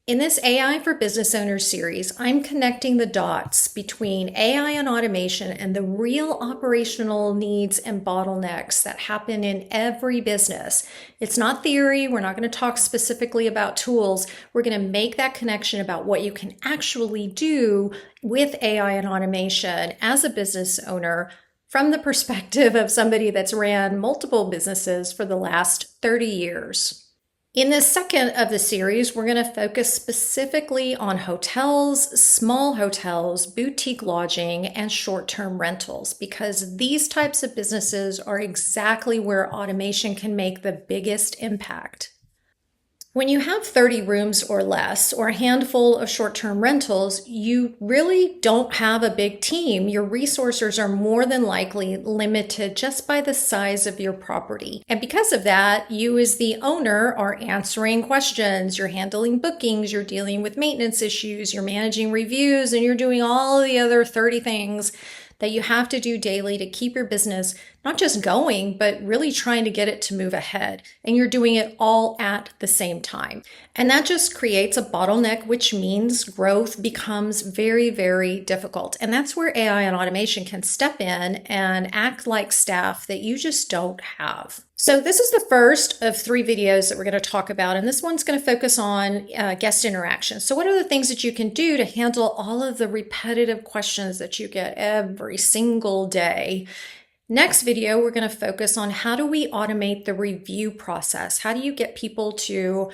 In this AI for Business Owners series, I'm connecting the dots between AI and automation and the real operational needs and bottlenecks that happen in every business. It's not theory. We're not going to talk specifically about tools. We're going to make that connection about what you can actually do with AI and automation as a business owner from the perspective of somebody that's ran multiple businesses for the last 30 years. In the second of the series, we're going to focus specifically on hotels, small hotels, boutique lodging, and short-term rentals, because these types of businesses are exactly where automation can make the biggest impact. When you have 30 rooms or less, or a handful of short-term rentals, you really don't have a big team. Your resources are more than likely limited just by the size of your property. And because of that, you as the owner are answering questions, you're handling bookings, you're dealing with maintenance issues, you're managing reviews, and you're doing all the other 30 things that you have to do daily to keep your business not just going, but really trying to get it to move ahead. And you're doing it all at the same time. And that just creates a bottleneck, which means growth becomes very, very difficult. And that's where AI and automation can step in and act like staff that you just don't have. So this is the first of 3 videos that we're going to talk about, and this one's going to focus on guest interaction. So what are the things that you can do to handle all of the repetitive questions that you get every single day? Next video, we're going to focus on how do we automate the review process? How do you get people to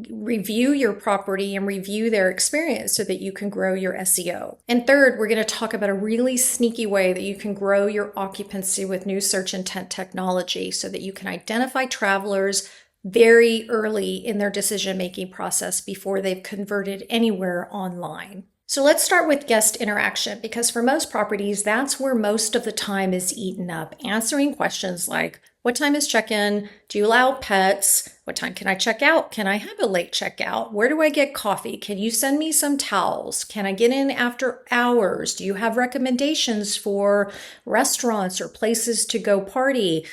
review your property and review their experience so that you can grow your SEO? And third, we're going to talk about a really sneaky way that you can grow your occupancy with new search intent technology so that you can identify travelers very early in their decision-making process before they've converted anywhere online. So let's start with guest interaction, because for most properties, that's where most of the time is eaten up. Answering questions like, what time is check-in? Do you allow pets? What time can I check out? Can I have a late checkout? Where do I get coffee? Can you send me some towels? Can I get in after hours? Do you have recommendations for restaurants or places to go party?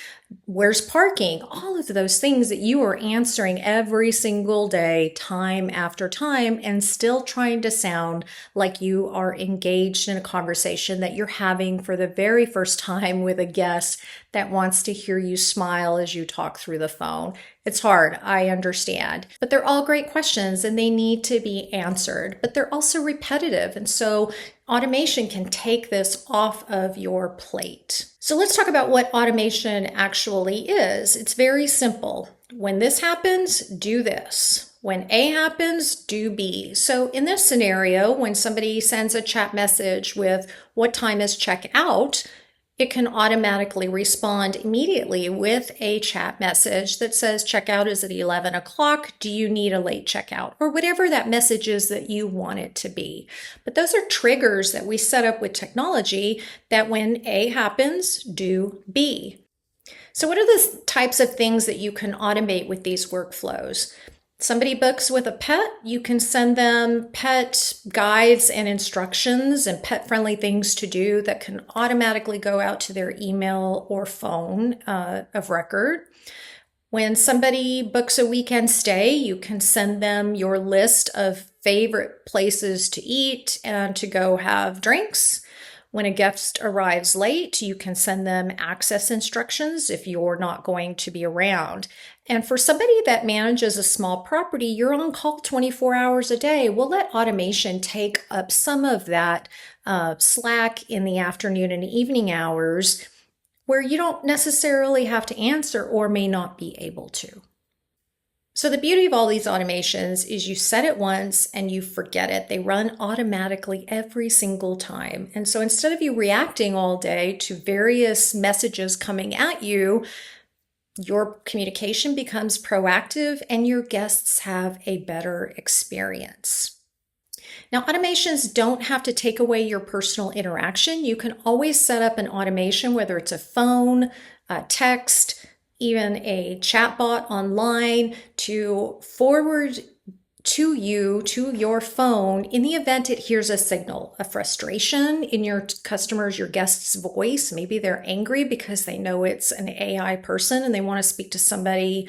Where's parking? All of those things that you are answering every single day, time after time, and still trying to sound like you are engaged in a conversation that you're having for the very first time with a guest that wants to hear you smile as you talk through the phone. It's hard, I understand, but they're all great questions and they need to be answered, but they're also repetitive. And so automation can take this off of your plate. So let's talk about what automation actually is. It's very simple. When this happens, do this. When A happens, do B. So in this scenario, when somebody sends a chat message with what time is check out, it can automatically respond immediately with a chat message that says checkout is at 11 o'clock. Do you need a late checkout? Or whatever that message is that you want it to be. But those are triggers that we set up with technology that when A happens, do B. So what are the types of things that you can automate with these workflows? Somebody books with a pet, you can send them pet guides and instructions and pet-friendly things to do that can automatically go out to their email or phone of record. When somebody books a weekend stay, you can send them your list of favorite places to eat and to go have drinks. When a guest arrives late, you can send them access instructions if you're not going to be around. And for somebody that manages a small property, you're on call 24 hours a day. We'll let automation take up some of that slack in the afternoon and evening hours where you don't necessarily have to answer or may not be able to. So the beauty of all these automations is you set it once and you forget it. They run automatically every single time. And so instead of you reacting all day to various messages coming at you, your communication becomes proactive and your guests have a better experience. Now, automations don't have to take away your personal interaction. You can always set up an automation, whether it's a phone, a text, even a chatbot online, to forward to you, to your phone, in the event it hears a signal, a frustration in your customer's, your guest's voice. Maybe they're angry because they know it's an AI person and they want to speak to somebody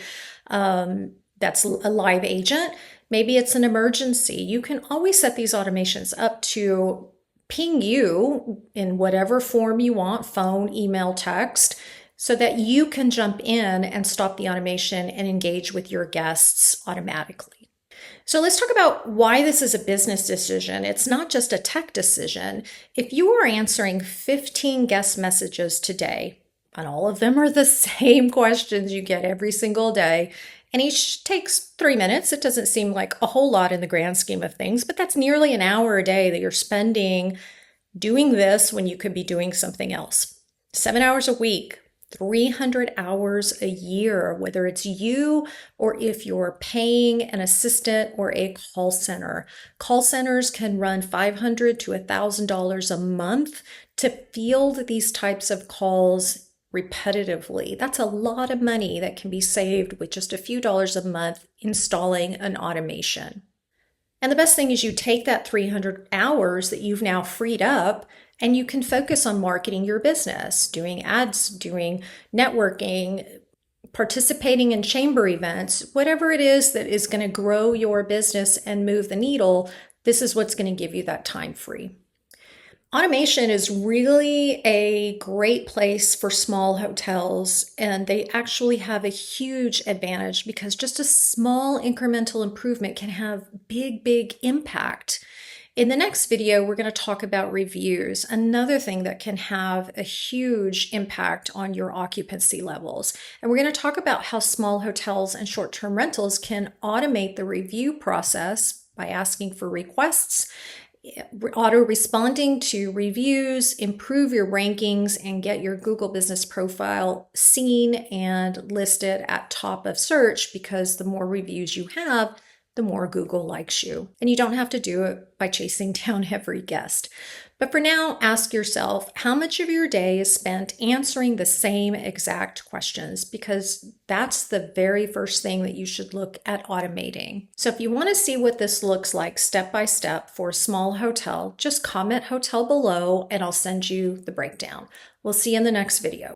that's a live agent. Maybe it's an emergency. You can always set these automations up to ping you in whatever form you want, phone, email, text, so that you can jump in and stop the automation and engage with your guests automatically. So let's talk about why this is a business decision. It's not just a tech decision. If you are answering 15 guest messages today, and all of them are the same questions you get every single day, and each takes 3 minutes. It doesn't seem like a whole lot in the grand scheme of things, but that's nearly an hour a day that you're spending doing this when you could be doing something else. 7 hours a week, 300 hours a year, whether it's you or if you're paying an assistant or a call center. Call centers can run $500 to $1,000 a month to field these types of calls repetitively. That's a lot of money that can be saved with just a few dollars a month installing an automation. And the best thing is you take that 300 hours that you've now freed up and you can focus on marketing your business, doing ads, doing networking, participating in chamber events, whatever it is that is going to grow your business and move the needle. This is what's going to give you that time free. Automation is really a great place for small hotels, and they actually have a huge advantage because just a small incremental improvement can have big impact. In the next video, we're going to talk about reviews, another thing that can have a huge impact on your occupancy levels. And we're going to talk about how small hotels and short-term rentals can automate the review process by asking for requests, auto-responding to reviews, improve your rankings, and get your Google business profile seen and listed at top of search, because the more reviews you have, the more Google likes you. And you don't have to do it by chasing down every guest. But for now, ask yourself, how much of your day is spent answering the same exact questions? Because that's the very first thing that you should look at automating. So if you want to see what this looks like step by step for a small hotel, just comment hotel below and I'll send you the breakdown. We'll see you in the next video.